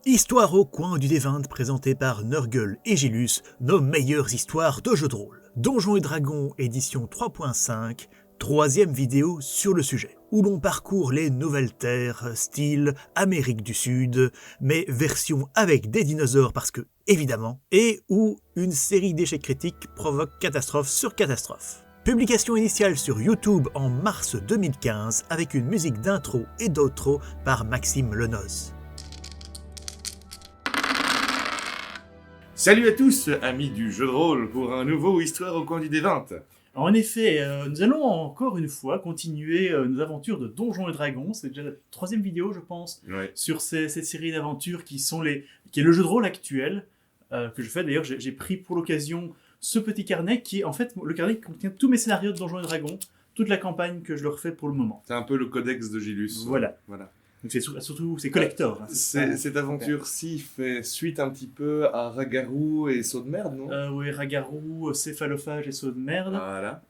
Histoire au coin du D20 présentée par Nurgle et Gilus, nos meilleures histoires de jeux de rôle. Donjons et Dragons édition 3.5, troisième vidéo sur le sujet, où l'on parcourt les nouvelles terres, style Amérique du Sud, mais version avec des dinosaures parce que, évidemment, et où une série d'échecs critiques provoque catastrophe sur catastrophe. Publication initiale sur YouTube en mars 2015 avec une musique d'intro et d'outro par Maxime Lenoz. Salut à tous, amis du jeu de rôle, pour un nouveau Histoire au coin du D20. En effet, nous allons encore une fois continuer nos aventures de Donjons et Dragons. C'est déjà la troisième vidéo, je pense, sur cette série d'aventures qui est le jeu de rôle actuel que je fais. D'ailleurs, j'ai pris pour l'occasion ce petit carnet qui est en fait le carnet qui contient tous mes scénarios de Donjons et Dragons, toute la campagne que je leur fais pour le moment. C'est un peu le codex de Gilus. Voilà. Donc c'est collector. Hein, cette aventure-ci fait suite un petit peu à Ragarou et Saut de Merde, non Oui, Ragarou, Céphalophage et Saut de Merde. Voilà.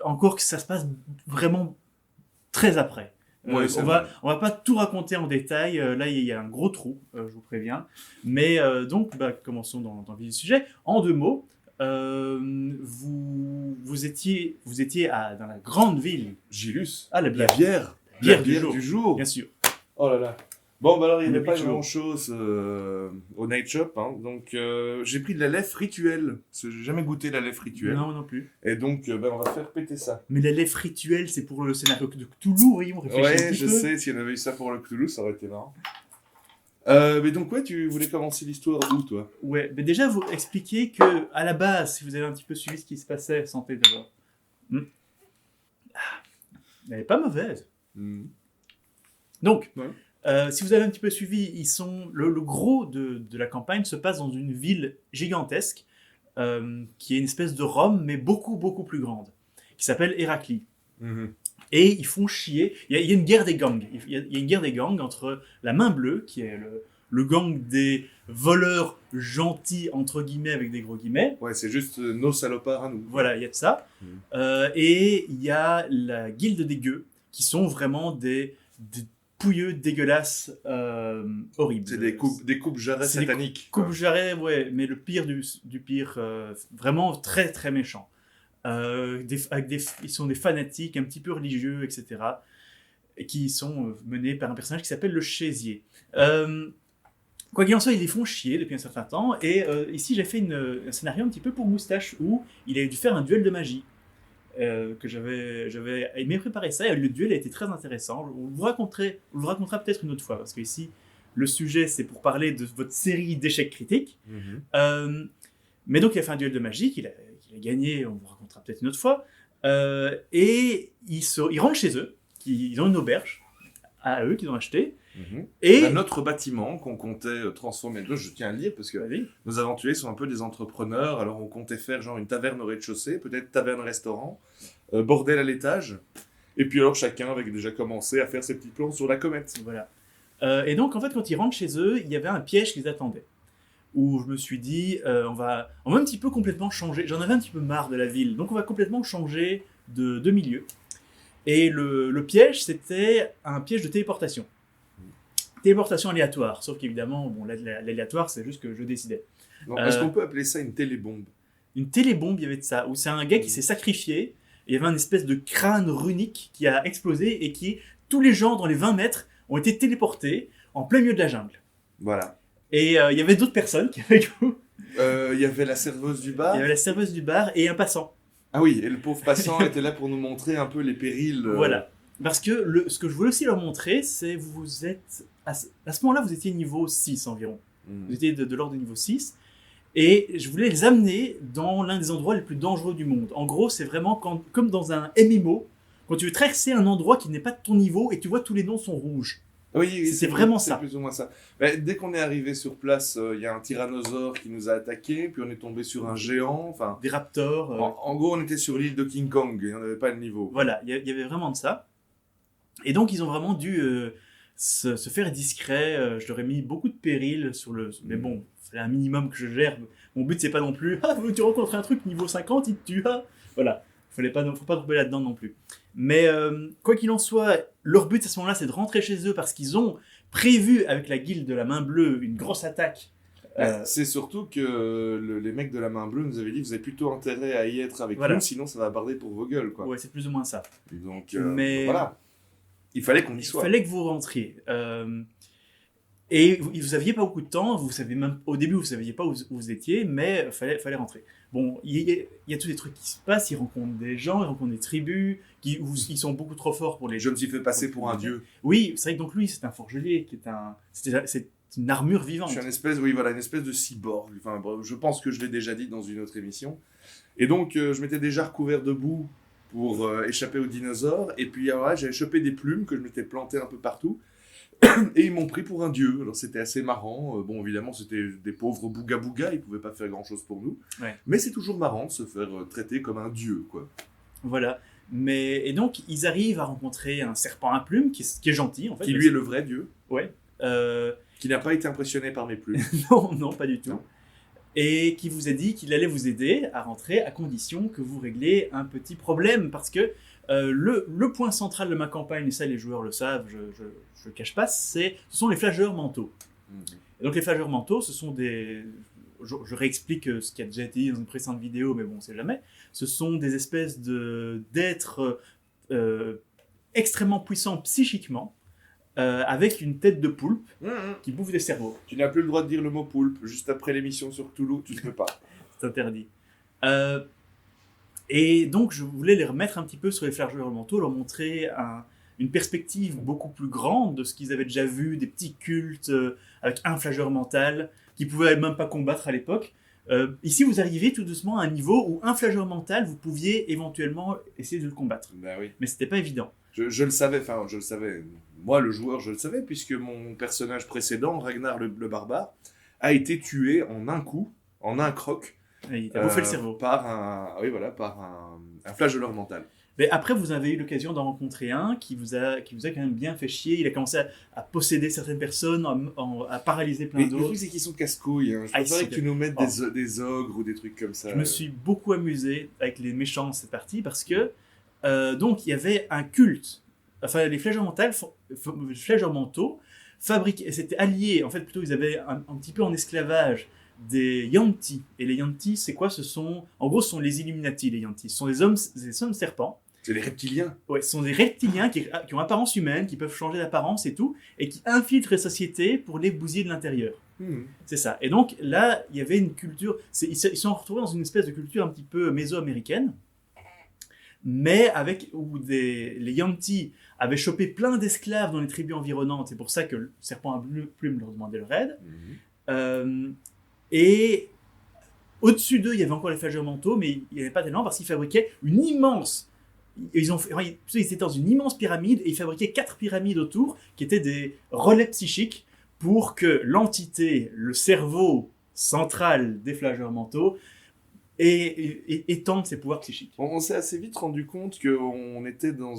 Encore que ça se passe vraiment très après. Ouais, on va pas tout raconter en détail. Là, il y a un gros trou, je vous préviens. Mais donc, commençons dans le vif du sujet. En deux mots, vous étiez dans la grande ville. Gilus. Ah, la bière. La bière du jour. Bien sûr. Oh là là. Bon, alors il n'y Le avait pas bijoux. grand-chose au Night Shop, hein, donc j'ai pris de la lèvre rituelle. Parce que j'ai jamais goûté la lèvre rituelle. Non plus. Et donc, on va faire péter ça. Mais la lèvre rituelle, c'est pour le scénario de Cthulhu, voyons, réfléchis un Ouais, petit je peu. sais, si on avait eu ça pour le Cthulhu, ça aurait été marrant. Mais donc, tu voulais commencer l'histoire où, toi? Ouais, mais déjà, vous expliquez que, à la base, si vous avez un petit peu suivi ce qui se passait, santé d'abord. Elle n'est pas mauvaise. Donc, Ouais. si vous avez un petit peu suivi, le gros de la campagne se passe dans une ville gigantesque, qui est une espèce de Rome, mais beaucoup, beaucoup plus grande, qui s'appelle Héraclie. Et ils font chier. Il y a une guerre des gangs. Il y a une guerre des gangs entre la Main Bleue, qui est le gang des voleurs gentils, entre guillemets, avec des gros guillemets. Ouais, c'est juste nos salopards à nous. Voilà, il y a de ça. Et il y a la guilde des gueux, qui sont vraiment des pouilleux, dégueulasses, horribles. C'est des coupes jarrets C'est des sataniques. Coupe jarret, ouais, mais le pire du pire, vraiment très très méchant. Ils sont des fanatiques, un petit peu religieux, etc. Et qui sont menés par un personnage qui s'appelle le Chaisier. Quoi qu'il en soit, ils les font chier depuis un certain temps. Et ici, j'ai fait un scénario un petit peu pour Moustache où il a dû faire un duel de magie. Que j'avais aimé préparer ça. Et le duel a été très intéressant. On vous racontera peut-être une autre fois. Parce que ici, le sujet, c'est pour parler de votre série d'échecs critiques. Mais donc, il a fait un duel de magie qu'il a gagné, on vous racontera peut-être une autre fois. Et ils rentrent chez eux, ils ont une auberge à eux qu'ils ont acheté. Et Notre bâtiment qu'on comptait transformer. Là, je tiens à le dire parce que nos aventuriers sont un peu des entrepreneurs. Alors, on comptait faire genre une taverne au rez-de-chaussée, peut-être taverne-restaurant, bordel à l'étage. Et puis alors, chacun avait déjà commencé à faire ses petits plans sur la comète. voilà. Et donc, en fait, quand ils rentrent chez eux, il y avait un piège qui les attendait. Où je me suis dit, on va un petit peu complètement changer. J'en avais un petit peu marre de la ville, donc on va complètement changer de milieu. Et le piège, c'était un piège de téléportation. Téléportation aléatoire, sauf qu'évidemment, l'aléatoire, c'est juste que je décidais. Donc, est-ce qu'on peut appeler ça une télébombe? Une télébombe, il y avait de ça, où c'est un gars qui s'est sacrifié, et il y avait une espèce de crâne runique qui a explosé, et tous les gens dans les 20 mètres ont été téléportés en plein milieu de la jungle. Voilà. Et il y avait d'autres personnes qui avaient coup. Il y avait la serveuse du bar. Il y avait la serveuse du bar et un passant. Ah oui, et le pauvre passant était là pour nous montrer un peu les périls. Voilà. Parce que ce que je voulais aussi leur montrer, c'est vous êtes... À ce moment-là, vous étiez niveau 6 environ. Vous étiez de l'ordre de niveau 6. Et je voulais les amener dans l'un des endroits les plus dangereux du monde. En gros, c'est vraiment comme dans un MMO, quand tu veux traverser un endroit qui n'est pas de ton niveau et tu vois tous les noms sont rouges. Oui, c'est vraiment ça. C'est plus ou moins ça. Mais dès qu'on est arrivé sur place, il y a un tyrannosaure qui nous a attaqué, puis on est tombé sur un géant. Enfin, des raptors. En gros, on était sur l'île de King Kong et on n'avait pas le niveau. Voilà, il y avait vraiment de ça. Et donc, ils ont vraiment dû se faire discret. Je leur ai mis beaucoup de périls sur le... Mais bon, il fallait un minimum que je gère. Mon but, c'est pas non plus... Ah, tu rencontres un truc niveau 50, il te tue. Ah. Voilà, faut pas tomber là-dedans non plus. Mais quoi qu'il en soit, leur but à ce moment-là, c'est de rentrer chez eux parce qu'ils ont prévu avec la guilde de la main bleue une grosse attaque. C'est surtout que les mecs de la main bleue nous avaient dit vous avez plutôt intérêt à y être avec Voilà. nous, sinon ça va barder pour vos gueules, quoi. Ouais, c'est plus ou moins ça. Donc, Mais- voilà. Il fallait qu'on y Il soit. fallait que vous rentriez. Et vous aviez pas beaucoup de temps, vous savez même, au début vous saviez pas où vous étiez, mais fallait rentrer. Bon, il y a tous des trucs qui se passent, ils rencontrent des gens, ils rencontrent des tribus, ils sont beaucoup trop forts pour les... Je me suis fait passer pour un dieu. Oui, c'est vrai que donc lui c'est un forgelet, c'est une armure vivante. Je suis une espèce de cyborg. Enfin, bref, je pense que je l'ai déjà dit dans une autre émission. Et donc, je m'étais déjà recouvert de boue pour échapper aux dinosaures. Et puis, alors là, j'avais chopé des plumes que je m'étais planté un peu partout. Et ils m'ont pris pour un dieu. Alors, c'était assez marrant. Bon, évidemment, c'était des pauvres bouga-bouga. Ils pouvaient pas faire grand-chose pour nous. Ouais. Mais c'est toujours marrant de se faire traiter comme un dieu, quoi. Voilà. Et donc ils arrivent à rencontrer un serpent à plumes qui est gentil en fait. Qui, lui, est le vrai dieu. Ouais. Qui n'a pas été impressionné par mes plumes. Non, pas du tout. Non. Et qui vous a dit qu'il allait vous aider à rentrer à condition que vous régliez un petit problème. Parce que le point central de ma campagne, et ça les joueurs le savent, je le cache pas, ce sont les flageurs mentaux. Et donc les flageurs mentaux, ce sont des... Je réexplique ce qui a déjà été dit dans une précédente vidéo, mais bon, on sait jamais. Ce sont des espèces d'êtres extrêmement puissants psychiquement, avec une tête de poulpe qui bouffe des cerveaux. Tu n'as plus le droit de dire le mot poulpe. Juste après l'émission sur Cthulhu, tu ne peux pas. C'est interdit. Et donc, je voulais les remettre un petit peu sur les flageurs mentaux, leur montrer une perspective beaucoup plus grande de ce qu'ils avaient déjà vu, des petits cultes avec un flageur mental qui pouvaient même pas combattre à l'époque. Ici, vous arrivez tout doucement à un niveau où un flageur mental, vous pouviez éventuellement essayer de le combattre. Ben oui. Mais c'était pas évident. Je le savais, moi le joueur je le savais, puisque mon personnage précédent, Ragnar le barbare, a été tué en un coup, en un croc, Il t'a bouffé le cerveau. par un flageoleur mental. Mais après, vous avez eu l'occasion d'en rencontrer un qui vous a quand même bien fait chier. Il a commencé à posséder certaines personnes, à paralyser plein Mais le d'autres. truc c'est qu'ils sont casse-couilles, hein. Je Ah, préférais ils que sont- tu nous mettes Oh. des ogres ou des trucs comme ça. Je me suis beaucoup amusé avec les méchants de cette partie parce que donc il y avait un culte. Enfin, les flageurs mentaux fabriquaient, c'était allié. En fait, plutôt, ils avaient un petit peu en esclavage des Yanti. Et les Yanti, c'est quoi? Ce sont sont les Illuminati, les Yanti. Ce sont des hommes serpents. C'est les reptiliens. Ouais, ce sont des reptiliens qui ont apparence humaine, qui peuvent changer d'apparence et tout, et qui infiltrent les sociétés pour les bousiller de l'intérieur. C'est ça. Et donc là, il y avait une culture. Ils se sont retrouvés dans une espèce de culture un petit peu méso-américaine, mais où les Yanti avaient chopé plein d'esclaves dans les tribus environnantes. C'est pour ça que le serpent à plume leur demandait leur aide. Et au-dessus d'eux, il y avait encore les flageurs mentaux, mais il n'y avait pas tellement parce qu'ils fabriquaient une immense. Ils étaient dans une immense pyramide et ils fabriquaient 4 pyramides autour qui étaient des relais psychiques pour que l'entité, le cerveau central des flageurs mentaux, étende ses pouvoirs psychiques. On s'est assez vite rendu compte qu'on était dans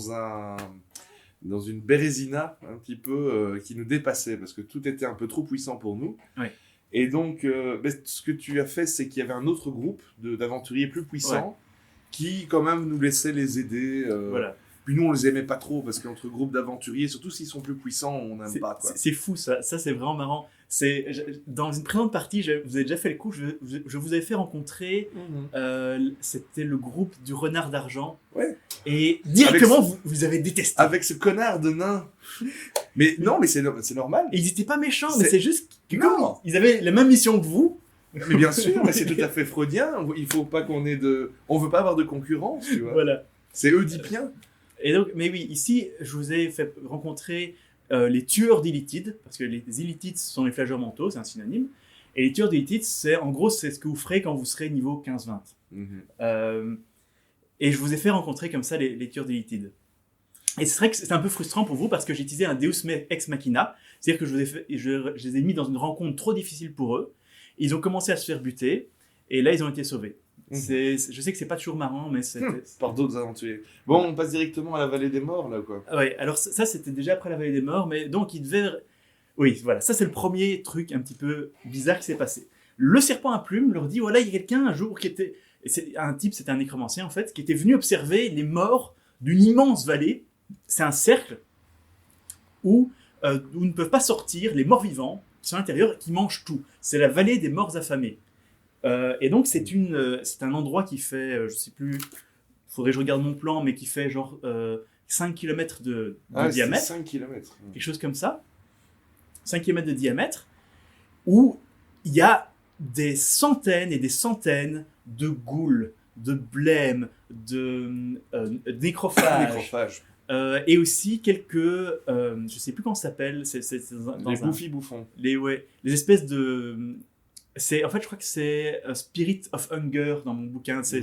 une bérésina un petit peu qui nous dépassait parce que tout était un peu trop puissant pour nous. Ouais. Et donc, ce que tu as fait, c'est qu'il y avait un autre groupe d'aventuriers plus puissants qui, quand même, nous laissait les aider. Voilà. Puis nous, on les aimait pas trop parce qu'entre groupes d'aventuriers, surtout s'ils sont plus puissants, on n'aime pas. Quoi. C'est fou ça. Ça, c'est vraiment marrant. Dans une précédente partie, vous avez déjà fait le coup, je vous avais fait rencontrer, c'était le groupe du renard d'argent. Ouais. Et directement, vous avez détesté. Avec ce connard de nain. Mais non, mais c'est normal. Et ils n'étaient pas méchants, mais c'est juste que Non. comme ils avaient la même mission que vous. Mais bien sûr, mais c'est tout à fait freudien. Il faut pas qu'on ait on veut pas avoir de concurrence, tu vois. Voilà. C'est oedipien. Et donc, mais oui, ici, je vous ai fait rencontrer les tueurs d'Illithides, parce que les Illithides sont les flageurs mentaux, c'est un synonyme. Et les tueurs d'Illithides, c'est ce que vous ferez quand vous serez niveau 15-20. Et je vous ai fait rencontrer comme ça les tueurs d'Illithides. Et c'est vrai que c'est un peu frustrant pour vous parce que j'ai utilisé un Deus Ex Machina, c'est-à-dire que je les ai mis dans une rencontre trop difficile pour eux. Ils ont commencé à se faire buter, et là, ils ont été sauvés. Je sais que c'est pas toujours marrant, mais c'était... Par d'autres aventuriers. Bon, on passe directement à la vallée des morts, là, quoi. Ouais, alors ça c'était déjà après la vallée des morts, mais donc il devait... Oui, voilà, ça c'est le premier truc un petit peu bizarre qui s'est passé. Le serpent à plumes leur dit, voilà, il y a quelqu'un un jour qui était... C'était un nécromancien en fait, qui était venu observer les morts d'une immense vallée. C'est un cercle où où ne peuvent pas sortir les morts vivants qui sont à l'intérieur et qui mangent tout. C'est la vallée des morts affamés. Et donc c'est un endroit qui fait, je sais plus, faudrait que je regarde mon plan, mais qui fait genre 5 km de diamètre. 5 km. Quelque chose comme ça. 5 km de diamètre, où il y a des centaines et des centaines de ghouls, de blêmes, de nécrophages. Et aussi quelques, je sais plus comment ça s'appelle, Les bouffis bouffons. Les espèces de, en fait je crois que c'est Spirit of Hunger dans mon bouquin. Ce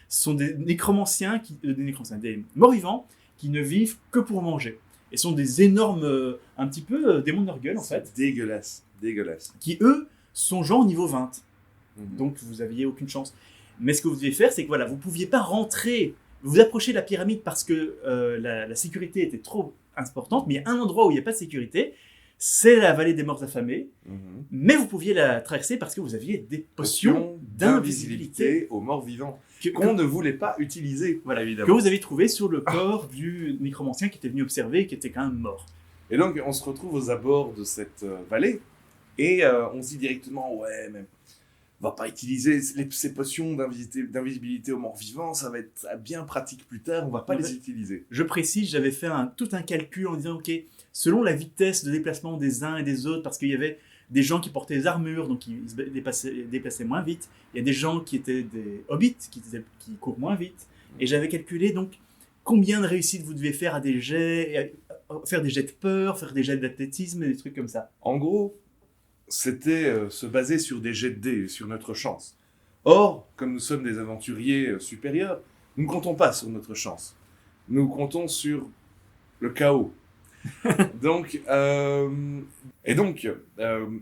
sont des nécromanciens, des morts-vivants qui ne vivent que pour manger. Et sont des énormes, un petit peu démons de leur gueule en fait. Dégueulasse. Qui eux sont genre niveau 20. Donc vous aviez aucune chance. Mais ce que vous deviez faire, c'est que voilà, vous pouviez pas rentrer, vous approchez de la pyramide parce que la sécurité était trop importante, mais il y a un endroit où il n'y a pas de sécurité, c'est la vallée des morts affamés, mais vous pouviez la traverser parce que vous aviez des potions d'invisibilité aux morts vivants qu'on ne voulait pas utiliser, voilà, évidemment. Que vous avez trouvé sur le corps du nécromancien qui était venu observer et qui était quand même mort. Et donc on se retrouve aux abords de cette vallée et on se dit directement ouais mais on va pas utiliser ces potions d'invisibilité aux morts vivants, ça va être bien pratique plus tard, on va pas les utiliser. Je précise, j'avais fait tout un calcul en disant ok, selon la vitesse de déplacement des uns et des autres, parce qu'il y avait des gens qui portaient des armures, donc ils se déplaçaient moins vite. Il y a des gens qui étaient des hobbits, qui courent moins vite. Et j'avais calculé donc combien de réussites vous devez faire à des jets, faire des jets de peur, faire des jets d'athlétisme, des trucs comme ça. En gros, c'était se baser sur des jets de dés, sur notre chance. Or, comme nous sommes des aventuriers supérieurs, nous ne comptons pas sur notre chance. Nous comptons sur le chaos.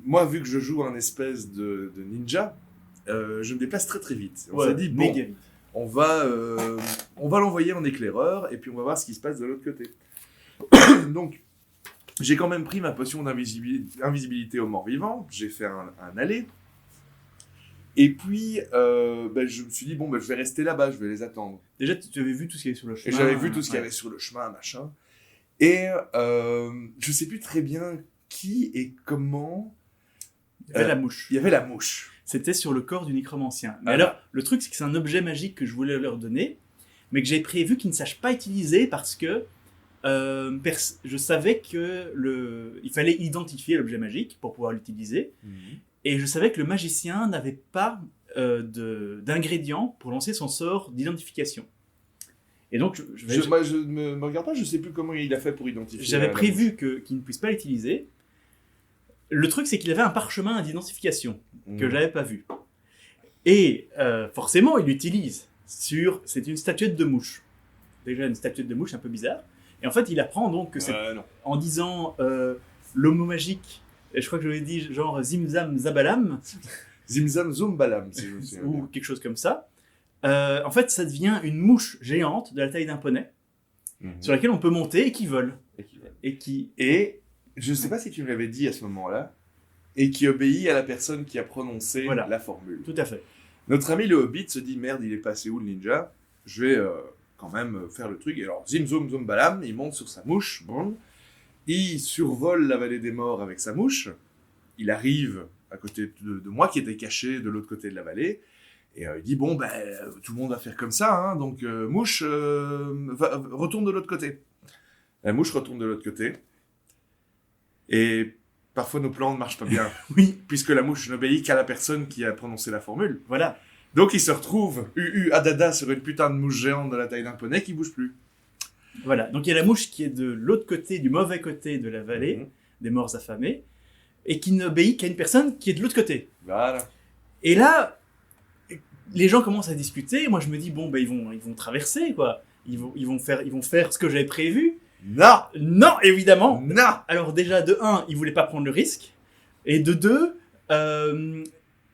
Moi, vu que je joue un espèce de ninja, je me déplace très très vite. On s'est dit, bon, on va l'envoyer en éclaireur et puis on va voir ce qui se passe de l'autre côté. Donc, j'ai quand même pris ma potion d'invisibilité aux morts vivants, j'ai fait un aller. Et puis, je me suis dit, je vais rester là-bas, je vais les attendre. Déjà, tu avais vu tout ce qu'il y avait sur le chemin. Et j'avais vu tout ce qu'il y avait sur le chemin, machin. Et je sais plus très bien qui et comment... Il y avait la mouche. Il y avait la mouche. C'était sur le corps du nécromancien. Mais alors, le truc, c'est que c'est un objet magique que je voulais leur donner, mais que j'ai prévu qu'ils ne sachent pas utiliser parce que je savais il fallait identifier l'objet magique pour pouvoir l'utiliser. Et je savais que le magicien n'avait pas d'ingrédients pour lancer son sort d'identification. Et donc, je ne me regarde pas, je ne sais plus comment il a fait pour identifier. J'avais prévu qu'il ne puisse pas l'utiliser. Le truc, c'est qu'il avait un parchemin d'identification que je n'avais pas vu. Et forcément, il l'utilise. C'est une statuette de mouche. Déjà, une statuette de mouche un peu bizarre. Et en fait, il apprend donc que c'est en disant le mot magique, et je crois que je l'ai dit genre Zimzam Zabalam. Zimzam Zumbalam, si je me souviens bien. Ou quelque chose comme ça. En fait, ça devient une mouche géante de la taille d'un poney, sur laquelle on peut monter et qui vole. Et je ne sais pas si tu me l'avais dit à ce moment-là, et qui obéit à la personne qui a prononcé la formule. Tout à fait. Notre ami le Hobbit se dit, merde, il est passé où le ninja ? Je vais quand même faire le truc. Et alors, zim, zoom, zoom, balam, il monte sur sa mouche, bon. Il survole la vallée des morts avec sa mouche. Il arrive à côté de moi, qui était caché de l'autre côté de la vallée. Et il dit, tout le monde va faire comme ça, hein, donc mouche, retourne de l'autre côté. La mouche retourne de l'autre côté. Et parfois nos plans ne marchent pas bien. Oui. Puisque la mouche n'obéit qu'à la personne qui a prononcé la formule. Voilà. Donc il se retrouve, adada, sur une putain de mouche géante de la taille d'un poney qui bouge plus. Voilà. Donc il y a la mouche qui est de l'autre côté, du mauvais côté de la vallée, des morts affamés, et qui n'obéit qu'à une personne qui est de l'autre côté. Voilà. Et là, les gens commencent à discuter. Moi, je me dis, ils vont traverser, quoi. Ils vont faire ce que j'avais prévu. Non, évidemment. Non. Alors déjà, de 1, ils voulaient pas prendre le risque. Et de 2,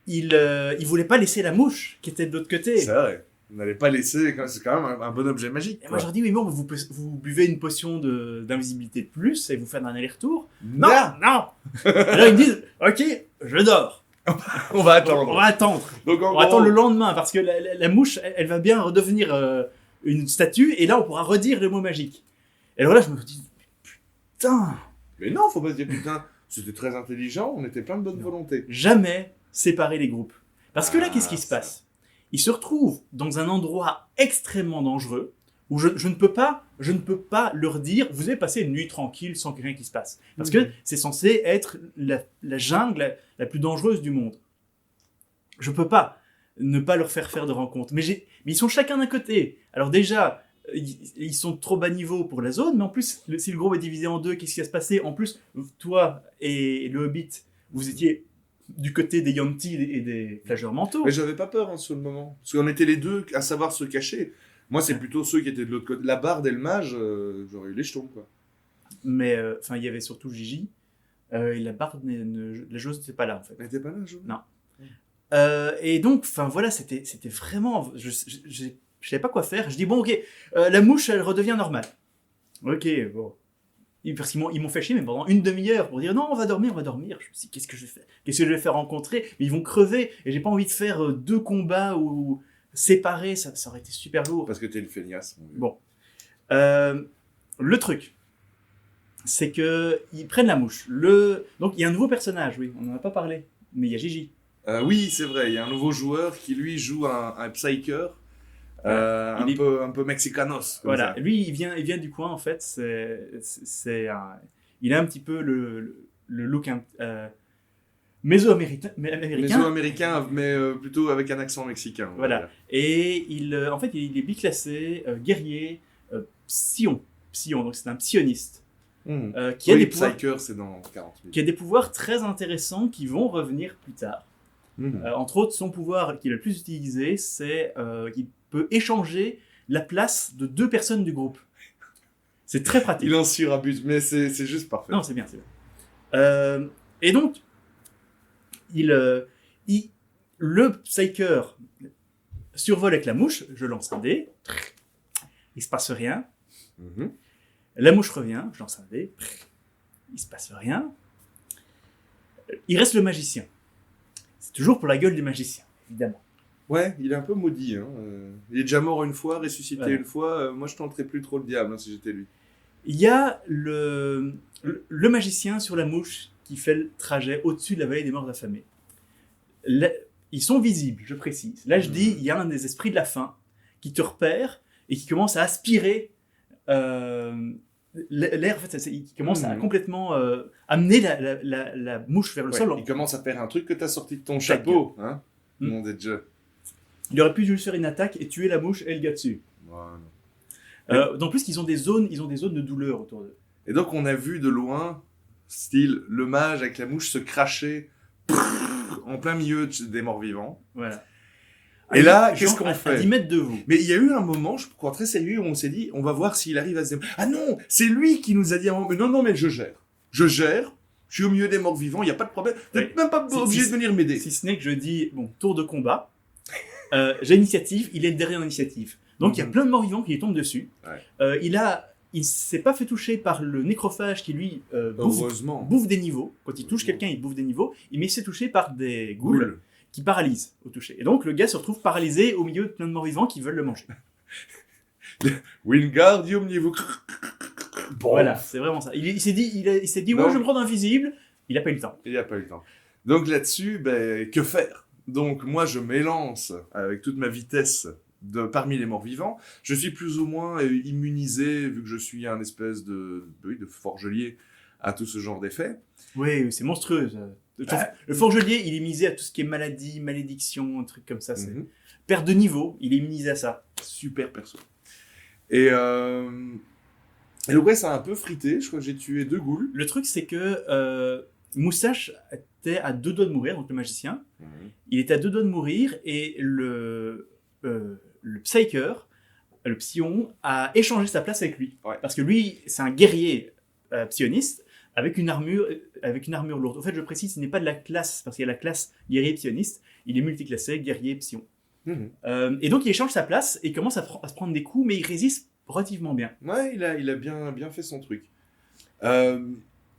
ils voulaient pas laisser la mouche qui était de l'autre côté. C'est vrai. Vous n'allez pas laisser, c'est quand même un bon objet magique. Et moi, je leur dis, oui, bon, vous buvez une potion d'invisibilité de plus et vous faites un aller-retour. Non. Alors ils me disent, ok, je dors. On va attendre. On va attendre. Donc, on va attendre le lendemain parce que la mouche, elle va bien redevenir une statue et là, on pourra redire le mot magique. Et alors là, je me dis, putain, Mais non, faut pas se dire putain, c'était très intelligent, on était plein de bonne volonté. Jamais séparer les groupes. Parce que là, qu'est-ce qui se ça. passe? Ils se retrouvent dans un endroit extrêmement dangereux où je ne peux pas leur dire vous avez passé une nuit tranquille sans que rien qui se passe. Parce que c'est censé être la jungle la plus dangereuse du monde. Je peux pas ne pas leur faire de rencontres. Mais ils sont chacun d'un côté. Alors déjà, ils sont trop bas niveau pour la zone, mais en plus, si le groupe est divisé en deux, qu'est-ce qui va se passer? En plus, toi et le Hobbit, vous étiez du côté des Yuan-ti et des flasheurs mentaux. Mais j'avais pas peur sur le moment. Parce qu'on était les deux à savoir se cacher. Moi, c'est plutôt ceux qui étaient de l'autre côté. La barde et le mage, j'aurais eu les jetons, quoi. Mais il y avait surtout Gigi. Et la barre, la joueuse n'était pas là, en fait. Elle était pas là, je Non. Et donc, voilà, c'était vraiment... Je savais pas quoi faire. Je dis, bon, ok, la mouche, elle redevient normale. Ok, bon. Parce qu'ils m'ont fait chier, mais pendant une demi-heure, pour dire, non, on va dormir. Je me suis dit, qu'est-ce que je vais faire? Qu'est-ce que je vais faire rencontrer? Mais ils vont crever, et j'ai pas envie de faire 2 combats ou séparés, ça aurait été super lourd. Parce que t'es une feignasse. Mon vieux. Bon. Le truc, c'est que ils prennent la mouche. Donc, il y a un nouveau personnage, oui, on n'en a pas parlé, mais il y a Gigi. Oui, c'est vrai, il y a un nouveau joueur qui, lui, joue un psyker. Un peu mexicanos. Voilà, ça. lui il vient du coin en fait. Il a un petit peu le look méso-américain. Méso-américain, mais plutôt avec un accent mexicain. Voilà. Et en fait, il est biclassé, guerrier, psion. Donc c'est un psioniste. Qui a des pouvoirs, Psyker, c'est dans 40 000. qui a des pouvoirs très intéressants qui vont revenir plus tard. Entre autres, son pouvoir qu'il a le plus utilisé, c'est qu'il peut échanger la place de 2 personnes du groupe. C'est très pratique. Il en surabuse, mais c'est juste parfait. Non, c'est bien. Et donc, le Psyker survole avec la mouche, je lance un dé, il se passe rien. La mouche revient, je lance un dé, il se passe rien. Il reste le magicien. C'est toujours pour la gueule du magicien, évidemment. Ouais, il est un peu maudit. Hein. Il est déjà mort une fois, ressuscité Voilà. une fois. Moi, je tenterais plus trop le diable si j'étais lui. Il y a le magicien sur la mouche qui fait le trajet au-dessus de la vallée des morts affamés. Là, ils sont visibles, je précise. Là, je dis, il y a un des esprits de la faim qui te repère et qui commence à aspirer l'air. En fait, qui commence à complètement amener la mouche vers le sol. Il commence à faire un truc que t'as sorti de ton chapeau, hein, nom des dieux. Il aurait pu juste faire une attaque et tuer la mouche et le gars dessus. Voilà. En plus, ils ont des zones de douleur autour d'eux. Et donc, on a vu de loin, style, le mage avec la mouche se cracher en plein milieu des morts vivants. Voilà. Et là, qu'est-ce qu'on fait? À 10 mètres de vous. Mais il y a eu un moment, je crois très sérieux, où on s'est dit, on va voir s'il arrive à se dire, ah non, c'est lui qui nous a dit, mais non, mais je gère. Je suis au milieu des morts vivants, il n'y a pas de problème. Vous n'êtes même pas obligé de venir m'aider. Si ce n'est que je dis, bon, tour de combat, j'ai l'initiative, il est derrière l'initiative. Donc il y a plein de morts vivants qui lui tombent dessus. Ouais. Il s'est pas fait toucher par le nécrophage qui lui Heureusement. bouffe des niveaux. Quand il touche quelqu'un, il bouffe des niveaux. Mais il s'est touché par des ghouls qui paralysent au toucher. Et donc le gars se retrouve paralysé au milieu de plein de morts vivants qui veulent le manger. Wingardium niveau. Bon. Voilà, c'est vraiment ça. Il s'est dit, ouais, je vais me rendre invisible. Il n'a pas eu le temps. Il n'a pas eu le temps. Donc là-dessus, que faire? Donc moi, je m'élance avec toute ma vitesse parmi les morts vivants. Je suis plus ou moins immunisé, vu que je suis un espèce de forgelier à tout ce genre d'effets. Oui, c'est monstrueux. Le forgelier, il est immunisé à tout ce qui est maladie, malédiction, un truc comme ça. Perte de niveau, il est immunisé à ça. Super perso. Et donc ouais, ça a un peu frité. Je crois que j'ai tué 2 ghouls. Le truc, c'est que Moustache était à 2 doigts de mourir, donc le magicien. Il était à 2 doigts de mourir et le Psyker, le psion, a échangé sa place avec lui. Ouais. Parce que lui, c'est un guerrier psioniste avec une armure lourde. En fait, je précise, il n'est pas de la classe, parce qu'il y a la classe guerrier psioniste. Il est multiclassé, guerrier psion. Et donc, il échange sa place et commence à se prendre des coups, mais il résiste relativement bien. Ouais, il a bien fait son truc. Je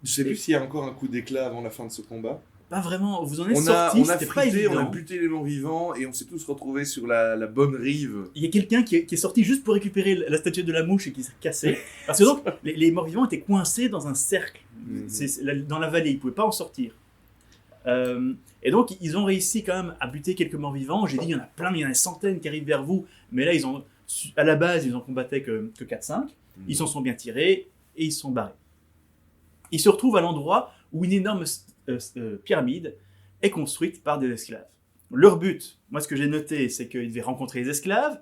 sais plus s'il y a encore un coup d'éclat avant la fin de ce combat. Pas vraiment, vous en êtes On sortis, a c'était pas frité, évident. on a buté les morts vivants et on s'est tous retrouvés sur la bonne rive. Il y a quelqu'un qui est sorti juste pour récupérer la statuette de la mouche et qui s'est cassé. Parce que donc, les morts vivants étaient coincés dans un cercle Dans la vallée, ils ne pouvaient pas en sortir. Et donc, ils ont réussi quand même à buter quelques morts vivants. J'ai dit, il y en a plein, il y en a des centaines qui arrivent vers vous. Mais là, à la base, ils en combattaient que 4-5. Ils s'en sont bien tirés et ils se sont barrés. Ils se retrouvent à l'endroit où une énorme pyramide est construite par des esclaves. Leur but, moi ce que j'ai noté, c'est qu'ils devaient rencontrer les esclaves,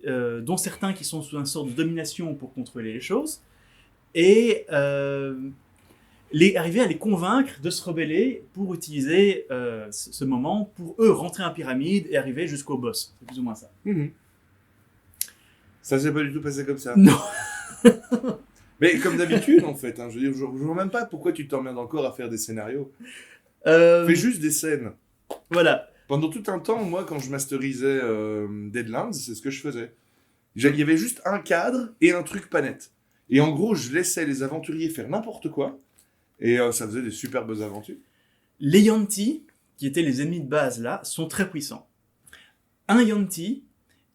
dont certains qui sont sous une sorte de domination pour contrôler les choses, et arriver à les convaincre de se rebeller pour utiliser ce moment pour eux rentrer en pyramide et arriver jusqu'au boss. C'est plus ou moins ça. Ça s'est pas du tout passé comme ça. Non. Mais comme d'habitude en fait, hein, je veux dire, je vois même pas pourquoi tu t'emmerdes encore à faire des scénarios. Fais juste des scènes. Voilà. Pendant tout un temps, moi quand je masterisais Deadlands, c'est ce que je faisais. Il y avait juste un cadre et un truc pas net. Et en gros, je laissais les aventuriers faire n'importe quoi. Et ça faisait des superbes aventures. Les Yuan-ti, qui étaient les ennemis de base là, sont très puissants. Un Yuan-ti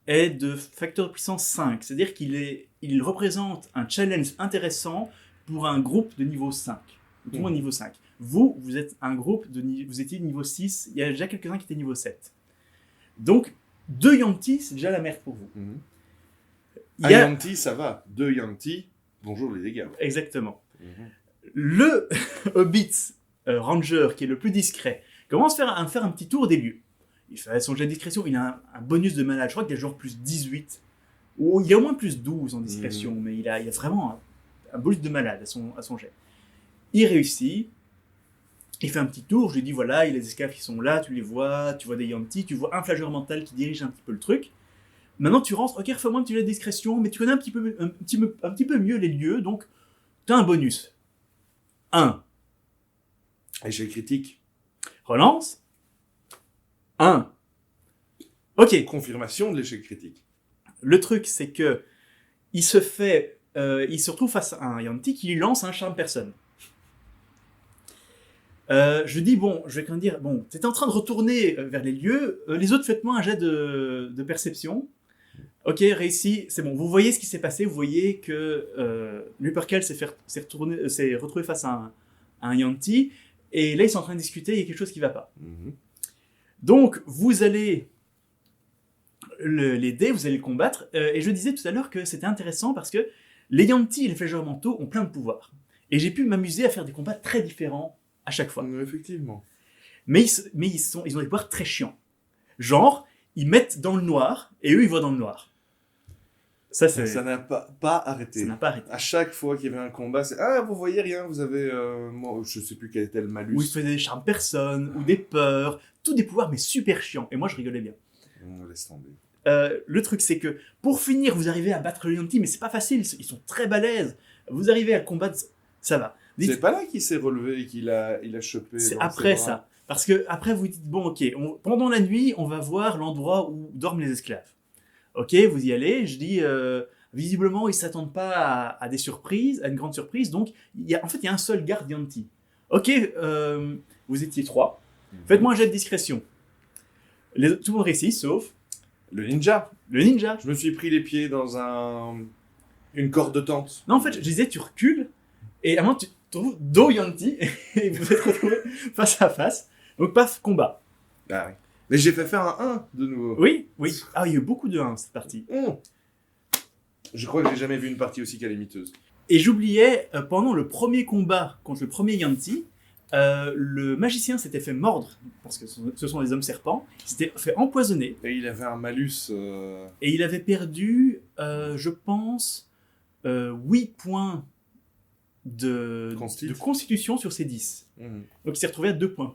est de facteur de puissance 5, c'est-à-dire qu'il représente un challenge intéressant pour un groupe de niveau 5, tout le monde niveau 5. Vous êtes un groupe, vous étiez niveau 6, il y a déjà quelques-uns qui étaient niveau 7. Donc, 2 Yuan-ti, c'est déjà la merde pour vous. Un Yuan-ti, ça va. 2 Yuan-ti, bonjour les dégâts. Exactement. Le Hobbit Ranger, qui est le plus discret, commence à faire un petit tour des lieux. Il fait son jet de discrétion, il a un bonus de malade, je crois qu'il a genre plus 18, ou il a au moins plus 12 en discrétion, mais il a vraiment un bonus de malade à son jet. Il réussit, il fait un petit tour, je lui dis voilà, il y a les esclaves qui sont là, tu les vois, tu vois des Yuan-ti, tu vois un flageur mental qui dirige un petit peu le truc. Maintenant tu rentres, ok, refais-moi un petit jet de discrétion, mais tu connais un petit peu mieux les lieux, donc tu as un bonus. 1. Échec critique. Relance. 1. Ok. Confirmation de l'échec critique. Le truc, c'est que il se retrouve face à un Yuan-ti qui lui lance un charme personne. Je dis, bon, je vais quand même dire, bon, t'étais en train de retourner vers les lieux, les autres, faites-moi un jet de perception. Ok, réussi, c'est bon, vous voyez ce qui s'est passé, vous voyez que Lupercal s'est retrouvé face à un Yuan-ti, et là ils sont en train de discuter, il y a quelque chose qui ne va pas. Donc, vous allez l'aider, vous allez le combattre, et je disais tout à l'heure que c'était intéressant parce que les Yuan-ti et les flageurs mentaux ont plein de pouvoirs. Et j'ai pu m'amuser à faire des combats très différents à chaque fois. Effectivement. Mais ils ont des pouvoirs très chiants. Genre, ils mettent dans le noir, et eux ils voient dans le noir. Ça n'a pas arrêté. Ça n'a pas arrêté. À chaque fois qu'il y avait un combat, c'est ah, vous voyez rien, vous avez moi je sais plus quel était le malus. Ou ils faisaient des charmes personnes, ou des peurs, tous des pouvoirs mais super chiants. Et moi je rigolais bien. On laisse tomber. Le truc c'est que pour finir vous arrivez à battre le Yuan-ti, mais c'est pas facile, ils sont très balèzes. Vous arrivez à le combattre, ça va. C'est pas là qu'il s'est relevé et qu'il a chopé. C'est après ça. Parce que après vous dites bon ok, pendant la nuit on va voir l'endroit où dorment les esclaves. Ok, vous y allez, je dis, visiblement, ils ne s'attendent pas à des surprises, à une grande surprise, donc il y a un seul garde Yuan-ti. Ok, vous étiez 3, faites-moi un jet de discrétion. Tout le monde réussit, sauf... Le ninja. Le ninja. Je me suis pris les pieds dans une corde de tente. Non, en fait, je disais, tu recules, et à un moment, tu trouves deux Yuan-ti, et vous êtes retrouvés face à face, donc paf, combat. Ah oui. Mais j'ai fait faire un 1 de nouveau. Oui. Ah, il y a eu beaucoup de 1 cette partie. Je crois que j'ai jamais vu une partie aussi calamiteuse. Et j'oubliais, pendant le premier combat contre le premier Yuan-ti, le magicien s'était fait mordre, parce que ce sont des hommes serpents, il s'était fait empoisonner. Et il avait un malus... Et il avait perdu, je pense, 8 points de constitution sur ses 10. Donc il s'est retrouvé à 2 points.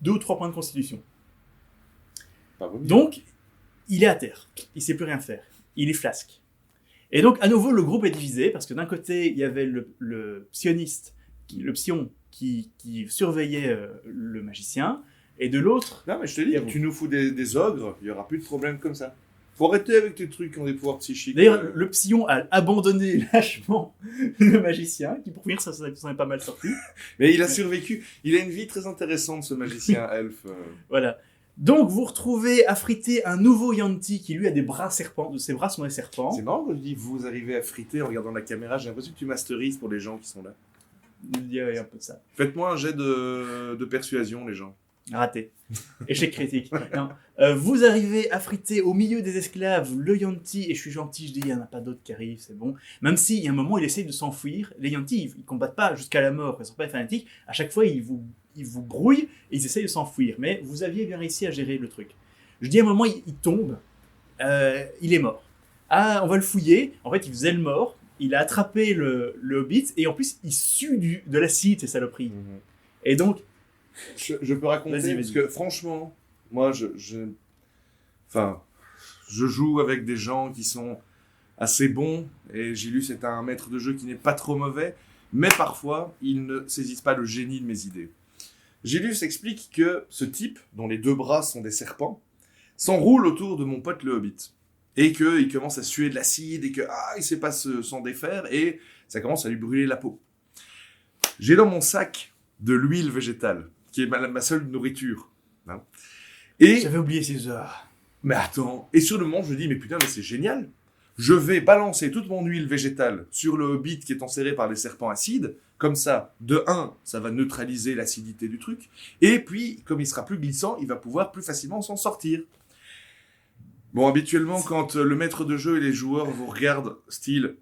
2 ou 3 points de constitution. Donc, il est à terre. Il ne sait plus rien faire. Il est flasque. Et donc, à nouveau, le groupe est divisé parce que d'un côté, il y avait le psioniste, le psion qui surveillait le magicien, et de l'autre... Non, mais je te dis, tu nous fous des ogres, il n'y aura plus de problème comme ça. Faut arrêter avec tes trucs qui ont des pouvoirs psychiques. D'ailleurs, le psion a abandonné lâchement le magicien, qui pour finir, ça s'en est pas mal sorti. Mais il a survécu. Il a une vie très intéressante, ce magicien elfe. Voilà. Donc, vous retrouvez à friter un nouveau Yuan-ti qui, lui, a des bras serpents. Ses bras sont des serpents. C'est marrant quand je dis vous arrivez à friter en regardant la caméra. J'ai l'impression que tu masterises pour les gens qui sont là. Il y a un peu de ça. Faites-moi un jet de persuasion, les gens. Raté. Échec critique. Non. Vous arrivez affrité au milieu des esclaves, le Yanti, et je suis gentil, je dis il n'y en a pas d'autres qui arrivent, c'est bon. Même s'il y a un moment, il essaye de s'enfuir. Les Yanti, ils combattent pas jusqu'à la mort, ils ne sont pas fanatiques. À chaque fois, ils vous brouillent et ils essayent de s'enfuir. Mais vous aviez bien réussi à gérer le truc. Je dis à un moment, il tombe, il est mort. Ah, on va le fouiller. En fait, il faisait le mort. Il a attrapé le hobbit et en plus, il sue de l'acide, ces saloperies. Et donc, je peux raconter, Vas-y. parce que franchement, moi, enfin, je joue avec des gens qui sont assez bons, et Gilus est un maître de jeu qui n'est pas trop mauvais, mais parfois, ils ne saisissent pas le génie de mes idées. Gilus explique que ce type, dont les 2 bras sont des serpents, s'enroule autour de mon pote le hobbit, et qu'il commence à suer de l'acide, et qu'il ne sait pas s'en défaire, et ça commence à lui brûler la peau. J'ai dans mon sac de l'huile végétale, qui est ma seule nourriture. Hein. Et, j'avais oublié ces heures. mais attends, et sur le moment, je me dis, mais putain, mais c'est génial. Je vais balancer toute mon huile végétale sur le hobbit qui est enserré par les serpents acides. Comme ça, de 1, ça va neutraliser l'acidité du truc. Et puis, comme il sera plus glissant, il va pouvoir plus facilement s'en sortir. Bon, habituellement, quand le maître de jeu et les joueurs vous regardent, style...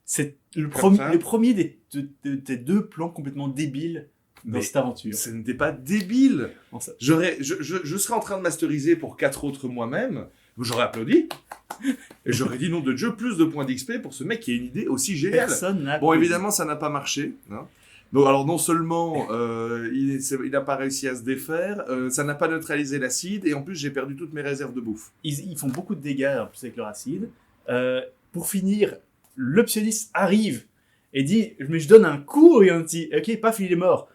C'est le ça. premier des 2 plans complètement débiles dans Mais cette aventure. Ce n'était pas débile. En ça. Je serais en train de masteriser pour 4 autres moi-même, j'aurais applaudi, et j'aurais dit, nom de Dieu, plus de points d'XP pour ce mec qui a une idée aussi géniale. Personne n'a Bon, pu. évidemment, ça n'a pas marché. Hein. Donc, alors, non seulement il n'a pas réussi à se défaire, ça n'a pas neutralisé l'acide, et en plus, j'ai perdu toutes mes réserves de bouffe. Ils font beaucoup de dégâts en plus avec leur acide. Pour finir, l'optionniste arrive et dit mais je donne un coup au Yanti. Ok, paf, il est mort.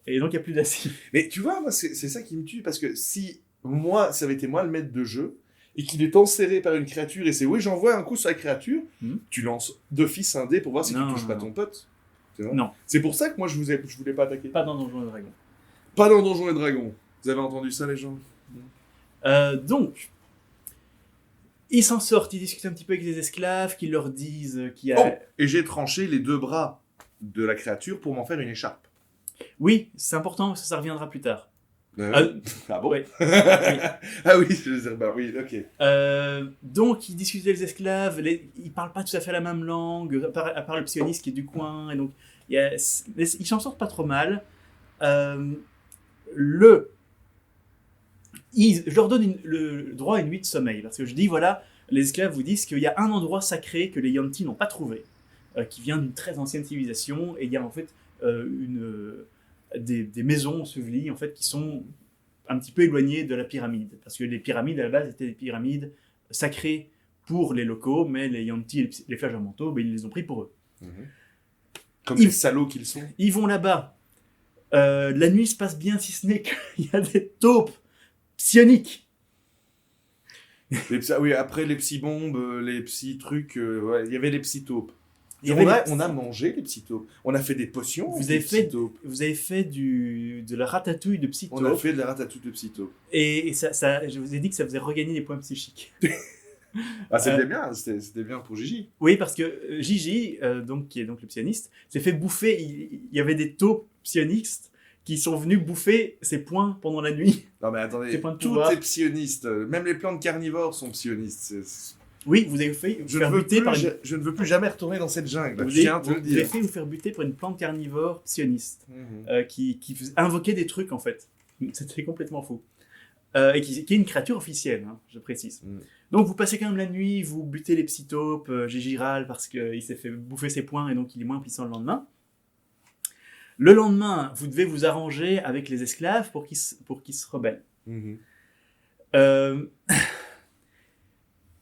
Et donc il n'y a plus d'acide. Mais tu vois, moi, c'est ça qui me tue, parce que si moi, ça avait été moi le maître de jeu, et qu'il est enserré par une créature, et c'est oui, j'envoie un coup sur la créature, tu lances d'office un dé pour voir si tu touches pas ton pote. Tu vois. Non. C'est pour ça que moi, je voulais pas attaquer. Pas dans Donjons et Dragons. Pas dans Donjons et Dragons. Vous avez entendu ça, les gens? Donc, ils s'en sortent, ils discutent un petit peu avec les esclaves, qui leur disent qu'il y a... Oh, et j'ai tranché les 2 bras de la créature pour m'en faire une écharpe. Oui, c'est important, parce que ça reviendra plus tard. Ah bon? Ouais. Ah oui, je veux dire, bah oui, ok. Donc, ils discutent avec les esclaves, ils parlent pas tout à fait la même langue, à part le psioniste qui est du coin, et donc, ils s'en sortent pas trop mal. Je leur donne le droit à une nuit de sommeil, parce que je dis, voilà, les esclaves vous disent qu'il y a un endroit sacré que les Yanti n'ont pas trouvé, qui vient d'une très ancienne civilisation, et il y a en fait des maisons ensevelies en fait, qui sont un petit peu éloignées de la pyramide, parce que les pyramides à la base étaient des pyramides sacrées pour les locaux, mais les Yanti et les Flageolements, ils les ont pris pour eux. Comme les salauds qu'ils sont. Ils vont là-bas. La nuit se passe bien, si ce n'est qu'il y a des taupes psioniques. Oui, après les psy-bombes, les psy-trucs, ouais, il y avait les psy-taupes. On a mangé les psy-taupes. On a fait des potions. Vous avez fait de la ratatouille de psy-taupes. On a fait de la ratatouille de psy-taupes. Et ça, je vous ai dit que ça faisait regagner des points psychiques. Ah, c'était bien, c'était bien pour Gigi. Oui, parce que Gigi, qui est donc le psioniste, s'est fait bouffer. Il y avait des taupes psionistes qui sont venus bouffer ses points pendant la nuit. Non mais attendez, tout est psioniste. Même les plantes carnivores sont psionnistes. Oui, vous avez fait je ne veux plus jamais retourner dans cette jungle. Vous avez fait vous faire buter par une plante carnivore psioniste qui invoquait des trucs en fait. C'était complètement fou. Et qui est une créature officielle, hein, je précise. Donc vous passez quand même la nuit, vous butez les psytaupes, Gigi râle parce qu'il s'est fait bouffer ses poings et donc il est moins puissant le lendemain. Le lendemain, vous devez vous arranger avec les esclaves pour qu'ils se rebellent.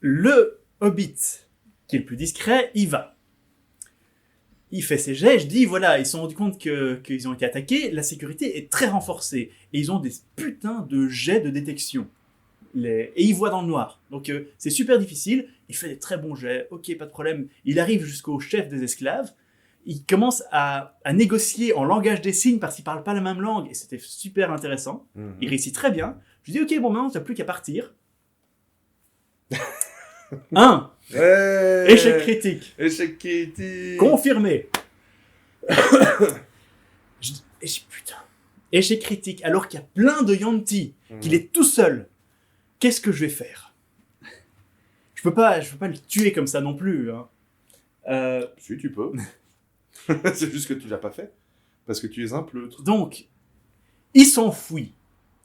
Le hobbit, qui est le plus discret, il va. Il fait ses jets, je dis, voilà, ils se sont rendus compte qu'ils ont été attaqués, la sécurité est très renforcée, et ils ont des putains de jets de détection. Et ils voient dans le noir. Donc c'est super difficile, il fait des très bons jets, ok, pas de problème. Il arrive jusqu'au chef des esclaves, il commence à négocier en langage des signes parce qu'ils parlent pas la même langue, et c'était super intéressant. Il réussit très bien. Je dis, ok, bon, maintenant, t'as plus qu'à partir. Échec critique. Échec critique. Confirmé. Et je putain. Échec critique, alors qu'il y a plein de Yuan-ti, qu'il est tout seul. Qu'est-ce que je vais faire? Je peux pas le tuer comme ça non plus. Hein. Si, tu peux. C'est juste que tu l'as pas fait. Parce que tu es un pleutre. Donc, il s'enfuit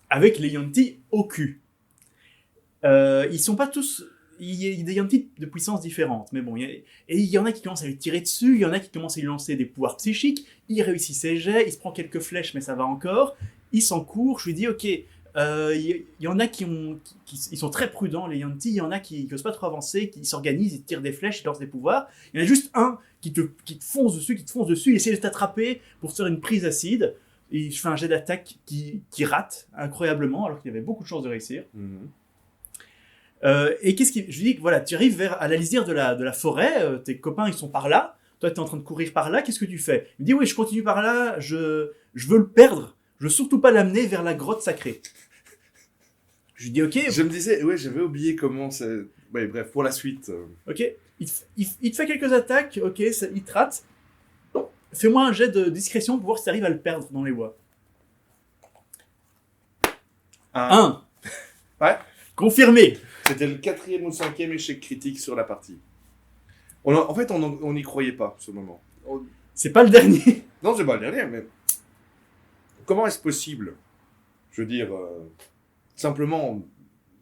avec les Yuan-ti au cul. Ils sont pas tous... Il y a des Yuan-ti de puissances différentes, mais bon, et il y en a qui commencent à lui tirer dessus, il y en a qui commencent à lui lancer des pouvoirs psychiques, il réussit ses jets, il se prend quelques flèches, mais ça va encore, il s'encourt, je lui dis, ok, il y en a ils sont très prudents, les Yuan-ti, il y en a qui n'osent pas trop avancer, qui s'organisent, ils tirent des flèches, ils lancent des pouvoirs, il y en a juste un qui te fonce dessus, il essaie de t'attraper pour te faire une prise acide, et je fais un jet d'attaque qui rate incroyablement, alors qu'il y avait beaucoup de chances de réussir. Et je lui dis que voilà, tu arrives à la lisière de la forêt, tes copains ils sont par là, toi tu es en train de courir par là, qu'est-ce que tu fais? Il me dit oui, je continue par là, je veux le perdre, je veux surtout pas l'amener vers la grotte sacrée. Je lui dis ok. Je me disais, ouais, j'avais oublié comment ça... Ouais, bref, pour la suite. Ok, il te fait quelques attaques, ok, il te rate. Fais-moi un jet de discrétion pour voir si tu arrives à le perdre dans les bois. 1. Ouais. Confirmé. C'était le 4e ou 5e échec critique sur la partie. En fait, on n'y croyait pas, ce moment. C'est pas le dernier. Non, c'est pas le dernier, mais... Comment est-ce possible? Je veux dire, simplement,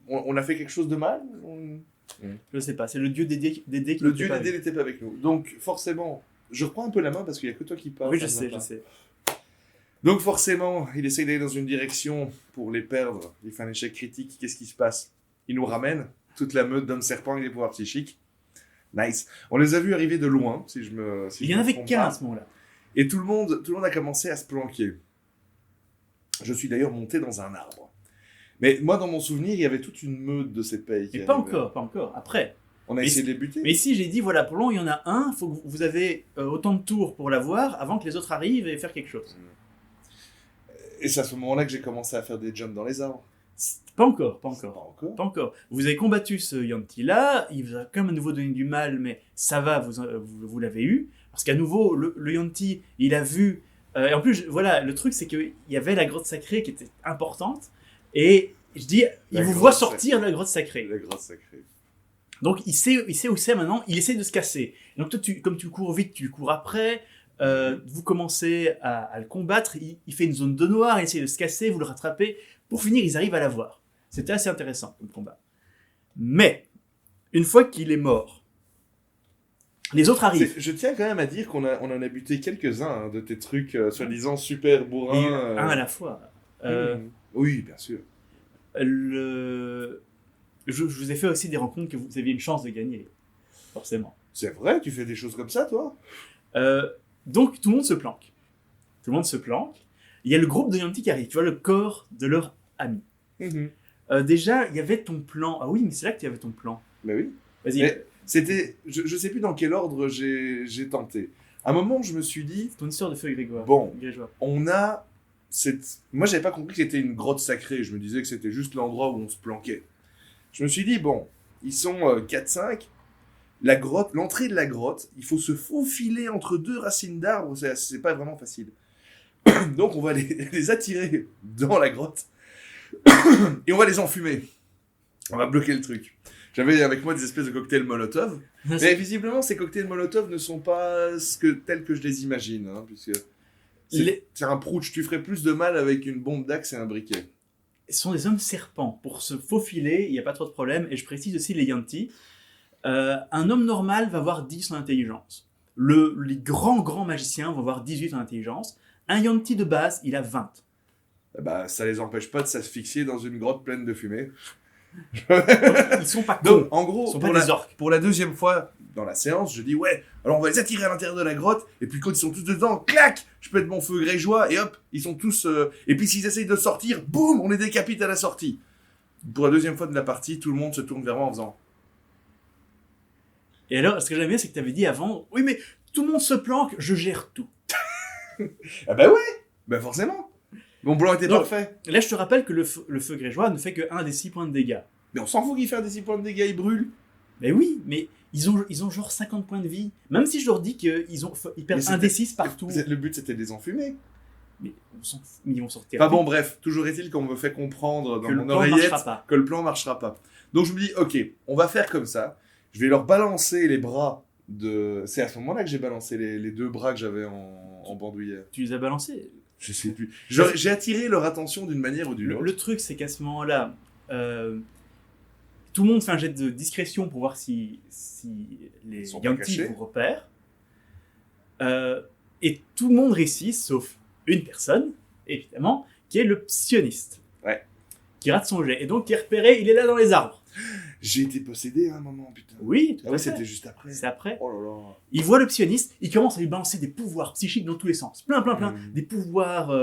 on a fait quelque chose de mal? Je sais pas, c'est le dieu des dés qui Le dieu des dés n'était pas avec nous. Donc, forcément, je reprends un peu la main parce qu'il n'y a que toi qui parles. Oui, je sais. Donc, forcément, il essaye d'aller dans une direction pour les perdre. Il fait un échec critique. Qu'est-ce qui se passe? Il nous ramène toute la meute d'hommes serpents et des pouvoirs psychiques. Nice. On les a vus arriver de loin, si je me... il y en avait qu'un à ce moment-là. Et tout le monde a commencé à se planquer. Je suis d'ailleurs monté dans un arbre. Mais moi, dans mon souvenir, il y avait toute une meute de ces pays. Mais pas encore. Après. On a essayé de les buter. Mais ici, j'ai dit, voilà, pour l'an, il y en a un, il faut que vous avez autant de tours pour l'avoir avant que les autres arrivent et faire quelque chose. Et c'est à ce moment-là que j'ai commencé à faire des jumps dans les arbres. Pas encore. Vous avez combattu ce Yuan-ti-là, il vous a quand même à nouveau donné du mal, mais ça va, vous l'avez eu. Parce qu'à nouveau, le Yuan-ti, il a vu... et en plus, voilà, le truc, c'est qu'il y avait la grotte sacrée qui était importante. Et je dis, il vous voit sortir de la grotte sacrée. La grotte sacrée. Donc, il sait où c'est maintenant, il essaie de se casser. Donc, toi, comme tu cours vite, tu cours après. Vous commencez à le combattre. Il fait une zone de noir, il essaie de se casser, vous le rattrapez. Pour finir, ils arrivent à l'avoir. C'était assez intéressant comme combat. Mais, une fois qu'il est mort, les autres arrivent. Je tiens quand même à dire qu'on en a buté quelques-uns de tes trucs soi-disant super bourrins. Un à la fois. Oui, bien sûr. Je vous ai fait aussi des rencontres que vous aviez une chance de gagner. Forcément. C'est vrai, tu fais des choses comme ça, toi? Donc, tout le monde se planque. Il y a le groupe de Yuan-ti qui arrive. Tu vois le corps de leur ami. Déjà, il y avait ton plan. Ah oui, mais c'est là que tu avais ton plan. Mais oui. Vas-y. Mais c'était... Je sais plus dans quel ordre j'ai tenté. À un moment, je me suis dit... Ton histoire de feu Grégoire. Bon, on a... Moi, j'avais pas compris que c'était une grotte sacrée. Je me disais que c'était juste l'endroit où on se planquait. Je me suis dit, bon, ils sont 4-5. La grotte, l'entrée de la grotte, il faut se faufiler entre deux racines d'arbres. C'est pas vraiment facile. Donc, on va les attirer dans la grotte. Et on va les enfumer. On va bloquer le truc. J'avais avec moi des espèces de cocktails Molotov. Mais visiblement, ces cocktails Molotov ne sont pas tels que je les imagine. Hein, puisque c'est un prouch. Tu ferais plus de mal avec une bombe d'axe et un briquet. Ce sont des hommes serpents. Pour se faufiler, il n'y a pas trop de problème. Et je précise aussi les Yuan-ti. Un homme normal va avoir 10 en intelligence. Les grands magiciens vont avoir 18 en intelligence. Un Yuan-ti de base, il a 20. Bah, ça les empêche pas de s'asphyxier dans une grotte pleine de fumée. Ils sont pas cons. Donc, en gros, ils sont pas des orques. Pour la deuxième fois dans la séance, je dis ouais, alors on va les attirer à l'intérieur de la grotte, et puis quand ils sont tous dedans, clac, je pète mon feu grégeois, et hop, ils sont tous... Et puis s'ils essayent de sortir, boum, on les décapite à la sortie. Pour la deuxième fois de la partie, tout le monde se tourne vers moi en faisant... Et alors, ce que j'aime bien, c'est que tu avais dit avant, oui mais tout le monde se planque, je gère tout. Ah bah ouais, bah forcément. Mon plan était parfait. Là, je te rappelle que le feu grégeois ne fait que 1 des 6 points de dégâts. Mais on s'en fout qu'il fait un des 6 points de dégâts, il brûle. Mais oui, mais ils ont genre 50 points de vie. Même si je leur dis qu'ils perdent un des 6 partout. Le but, c'était de les enfumer. Mais ils vont sortir. Enfin bon, bref, toujours est-il qu'on me fait comprendre dans Que le mon plan oreillette marchera pas. que le plan marchera pas. Donc je me dis, ok, on va faire comme ça. Je vais leur balancer les bras de... C'est à ce moment-là que j'ai balancé les 2 bras que j'avais en bandoulière. Tu les as balancés. Je sais plus. J'ai attiré leur attention d'une manière ou d'une autre. Le truc, c'est qu'à ce moment-là, tout le monde fait un jet de discrétion pour voir si les Ils sont pas Yantis cachés. vous repèrent. Et tout le monde réussit, sauf une personne, évidemment, qui est le psioniste. Ouais. Qui rate son jet. Et donc, qui est repéré, il est là dans les arbres. J'ai été possédé à un moment, putain. Oui, tout Ah à oui, fait. c'était juste après. C'est après. Oh là là. Il voit le psioniste, il commence à lui balancer des pouvoirs psychiques dans tous les sens. Plein, des pouvoirs.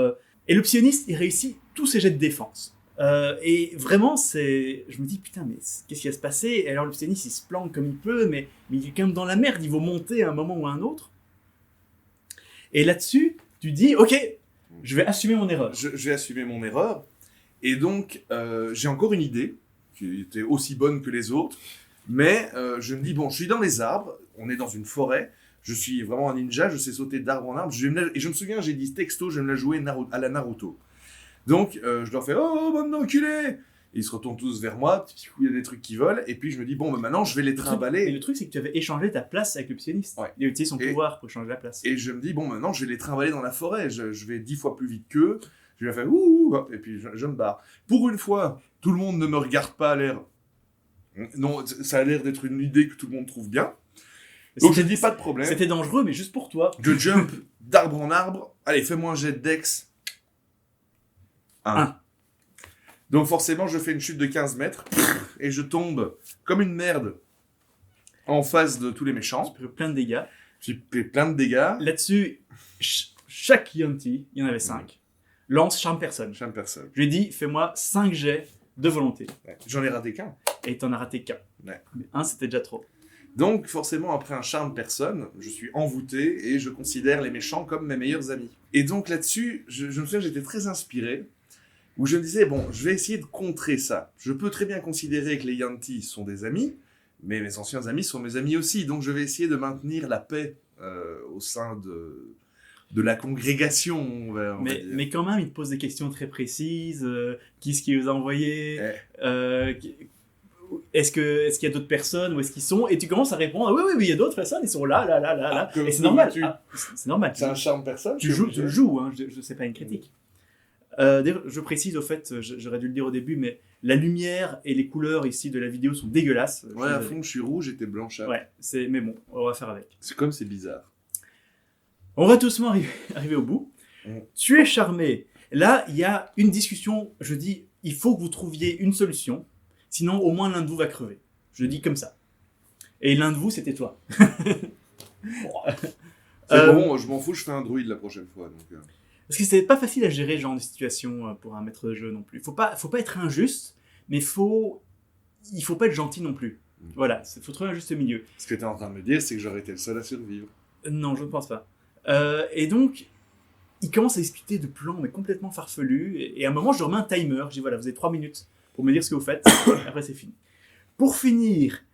Et le psioniste, il réussit tous ses jets de défense. Et vraiment, je me dis, putain, mais qu'est-ce qui va se passer? Et alors, le psioniste, il se planque comme il peut, mais il est quand même dans la merde, il va monter à un moment ou à un autre. Et là-dessus, tu dis, ok, je vais assumer mon erreur. Je vais assumer mon erreur. Et donc, j'ai encore une idée, qui était aussi bonne que les autres. Mais je me dis, bon, je suis dans les arbres, on est dans une forêt, je suis vraiment un ninja, je sais sauter d'arbre en arbre. Et je me souviens, j'ai dit texto, je vais me la jouer à la Naruto. Donc, je leur fais, oh, bande d'enculés! Et ils se retournent tous vers moi, petit coup, il y a des trucs qui volent, et puis je me dis, bon, bah, maintenant, je vais les Et trimballer. le truc, c'est que tu avais échangé ta place avec le psioniste. Ouais. Il a utilisé son Et- pouvoir pour changer la place. Et je me dis, bon, maintenant, je vais les trimballer dans la forêt. Je vais 10 fois plus vite qu'eux. Je vais leur faire, ouh, hop, et puis je me barre. Pour une fois, tout le monde ne me regarde pas à l'air. Non, ça a l'air d'être une idée que tout le monde trouve bien. Donc j'ai dit, pas de problème. C'était dangereux, mais juste pour toi. Je jump d'arbre en arbre. Allez, fais-moi un jet de dex. 1. Un. Donc forcément, je fais une chute de 15 mètres. Et je tombe comme une merde en face de tous les méchants. Tu peux plein de dégâts. J'ai fait plein de dégâts. Là-dessus, chaque Yanti, il y en avait 5, lance charme personne. J'aime personne. Je lui ai dit, fais-moi 5 jets de volonté. Ouais. J'en ai raté qu'un. Et t'en as raté qu'un. Ouais. Mais un, c'était déjà trop. Donc, forcément, après un charme personne, je suis envoûté et je considère les méchants comme mes meilleurs amis. Et donc là-dessus, je me souviens, j'étais très inspiré, où je me disais, bon, je vais essayer de contrer ça. Je peux très bien considérer que les Yantis sont des amis, mais mes anciens amis sont mes amis aussi. Donc, je vais essayer de maintenir la paix au sein de la congrégation, on va dire. Mais quand même, il te pose des questions très précises. Qui est-ce qui vous a envoyé Est-ce qu'il y a d'autres personnes? Où est-ce qu'ils sont? Et tu commences à répondre, ah, oui, il y a d'autres personnes, ils sont là. que- Et c'est que normal. veux-tu C'est normal. C'est un charme personne Tu le joues, hein, je sais pas une critique. D'ailleurs, je précise au fait, j'aurais dû le dire au début, mais la lumière et les couleurs ici de la vidéo sont dégueulasses. Ouais, à fond, je suis rouge et t'es blanchâtre. Ouais, mais bon, on va faire avec. C'est comme c'est bizarre. On va doucement arriver au bout. Mm. Tu es charmé. Là, il y a une discussion. Je dis, il faut que vous trouviez une solution. Sinon, au moins l'un de vous va crever. Je le dis comme ça. Et l'un de vous, c'était toi. C'est bon, je m'en fous, je fais un druide la prochaine fois. Donc, Parce que c'est pas facile à gérer ce genre de situation pour un maître de jeu non plus. Faut pas être injuste, mais il faut pas être gentil non plus. Voilà, faut trouver un juste milieu. Ce que tu es en train de me dire, c'est que j'aurais été le seul à survivre. Non, je ne pense pas. Et donc, il commence à discuter de plans, mais complètement farfelus. Et à un moment, je leur mets un timer. Je dis voilà, vous avez 3 minutes pour me dire ce que vous faites. Après, c'est fini. Pour finir,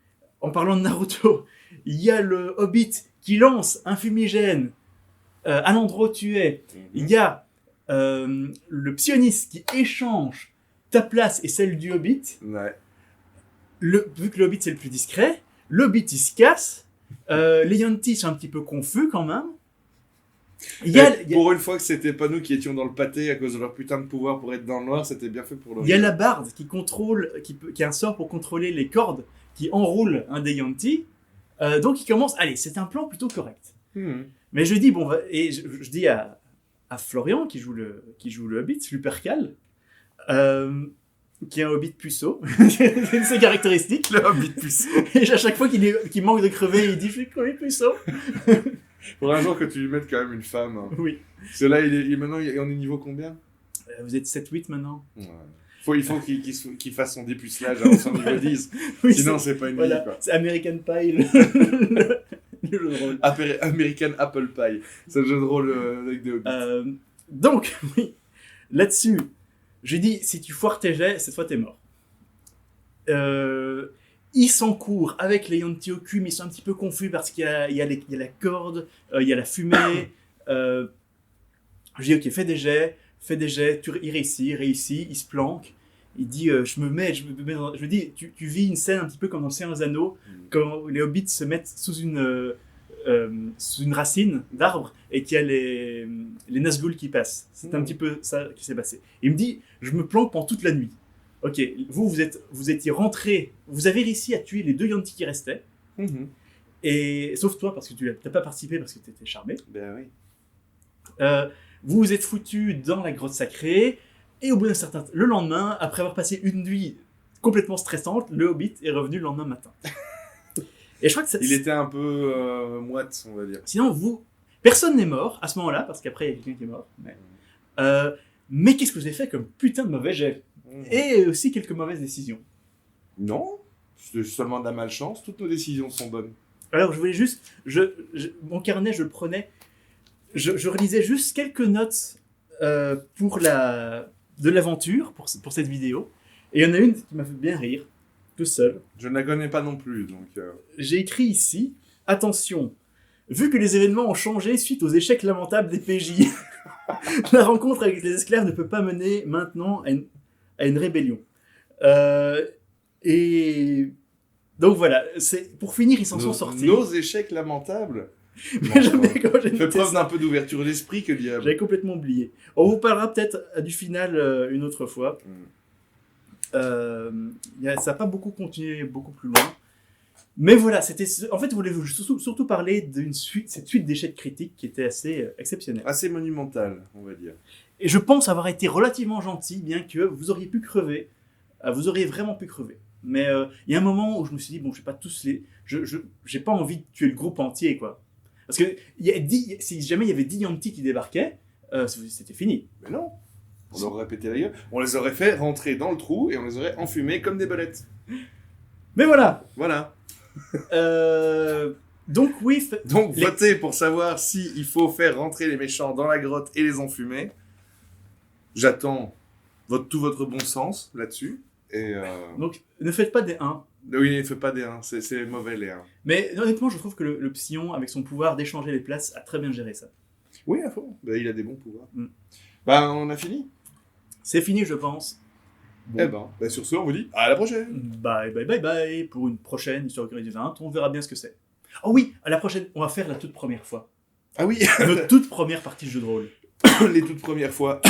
en parlant de Naruto, il y a le Hobbit qui lance un fumigène à l'endroit où tu es. Il y a le psioniste qui échange ta place et celle du Hobbit. Ouais. Vu que le Hobbit c'est le plus discret, le Hobbit il se casse. Les Yantis sont un petit peu confus quand même. Pour une fois que c'était pas nous qui étions dans le pâté à cause de leur putain de pouvoir pour être dans le noir, c'était bien fait pour le. Il y a la barde qui contrôle, qui a un sort pour contrôler les cordes qui enroulent un des Yantis. Donc il commence. Allez, c'est un plan plutôt correct. Mais je dis bon, et je dis à Florian qui joue le Hobbit, Lupercal, qui est un Hobbit puceau, c'est une de ses caractéristiques. Le Hobbit puceau. Et à chaque fois qu'il manque de crever, il dit je suis Hobbit puceau. Pour un jour que tu lui mettes quand même une femme. Hein. Oui. Parce que là, maintenant, on est niveau combien? Vous êtes 7-8 maintenant. Ouais. Il faut qu'il fasse son dépucelage avant son niveau 10. Oui, Sinon, c'est pas une vie, quoi. C'est American Pie, le jeu de rôle. American Apple Pie. C'est le jeu de rôle avec des hobbits. Donc, oui, là-dessus, j'ai dit, si tu foires tes jets, cette fois t'es mort. Ils s'encourent avec les Yantis au cul, mais ils sont un petit peu confus parce qu'il y a la corde, il y a la fumée. Je dis ok, fais des jets, il réussit, il se planque. Il dit, je me dis, tu vis une scène un petit peu comme dans le Seigneur des Anneaux, quand les hobbits se mettent sous une racine d'arbre et qu'il y a les Nazgûl qui passent. C'est un petit peu ça qui s'est passé. Il me dit, je me planque pendant toute la nuit. Ok, vous étiez rentré, vous avez réussi à tuer les 2 Yuan-ti qui restaient, et sauf toi parce que tu n'as pas participé parce que tu étais charmé. Ben oui. Vous vous êtes foutu dans la grotte sacrée, et au bout d'un certain temps, le lendemain, après avoir passé une nuit complètement stressante, le Hobbit est revenu le lendemain matin. Et je crois que il était un peu moite, on va dire. Sinon, personne n'est mort à ce moment-là, parce qu'après il y a quelqu'un qui est mort. Mais qu'est-ce que vous avez fait comme putain de mauvais jet? Et aussi quelques mauvaises décisions. Non, c'est seulement de la malchance, toutes nos décisions sont bonnes. Alors je voulais juste, mon carnet je le prenais, je relisais juste quelques notes de l'aventure pour cette vidéo, et il y en a une qui m'a fait bien rire, tout seul. Je ne la connais pas non plus, donc... J'ai écrit ici, attention, vu que les événements ont changé suite aux échecs lamentables des PJ, la rencontre avec les esclaves ne peut pas mener maintenant à une rébellion. Et donc voilà, pour finir, ils s'en sont sortis. Nos échecs lamentables. Mais fais preuve d'un peu d'ouverture d'esprit, que diable. J'avais complètement oublié. On vous parlera peut-être du final une autre fois. Ça n'a pas beaucoup continué, beaucoup plus loin. Mais voilà, en fait, je voulais surtout parler cette suite d'échecs critiques qui était assez exceptionnelle. Assez monumentale, on va dire. Et je pense avoir été relativement gentil, bien que vous auriez pu crever. Vous auriez vraiment pu crever. Mais il y a un moment où je me suis dit, bon, je vais pas tous les... J'ai pas envie de tuer le groupe entier, quoi. Parce que si jamais il y avait 10 Yuan-ti qui débarquaient, c'était fini. Mais non, on leur aurait pété la gueule. On les aurait fait rentrer dans le trou et on les aurait enfumés comme des belettes. Mais voilà. Voilà. Donc oui. Votez pour savoir si il faut faire rentrer les méchants dans la grotte et les enfumer. J'attends tout votre bon sens là-dessus. Et Donc ne faites pas des 1. Oui, ne faites pas des 1, c'est mauvais les 1. Mais honnêtement, je trouve que le Psion, avec son pouvoir d'échanger les places, a très bien géré ça. Oui, à fond. Il a des bons pouvoirs. On a fini. C'est fini, je pense. Bon. Sur ce, on vous dit à la prochaine. Bye bye bye bye pour une prochaine Histoire du 20. On verra bien ce que c'est. Oh oui, à la prochaine, on va faire la toute première fois. Ah oui. Notre toute première partie de jeu de rôle. Les toutes premières fois.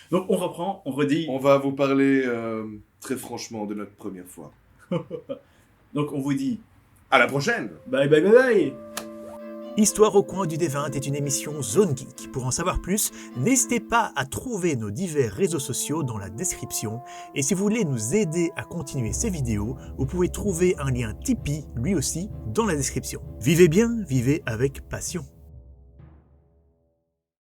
Donc on reprend, on redit. On va vous parler très franchement de notre première fois. Donc on vous dit à la prochaine. Bye bye bye bye. Histoire au coin du D20 est une émission Zone Geek. Pour en savoir plus, n'hésitez pas à trouver nos divers réseaux sociaux dans la description. Et si vous voulez nous aider à continuer ces vidéos, vous pouvez trouver un lien Tipeee, lui aussi, dans la description. Vivez bien, vivez avec passion.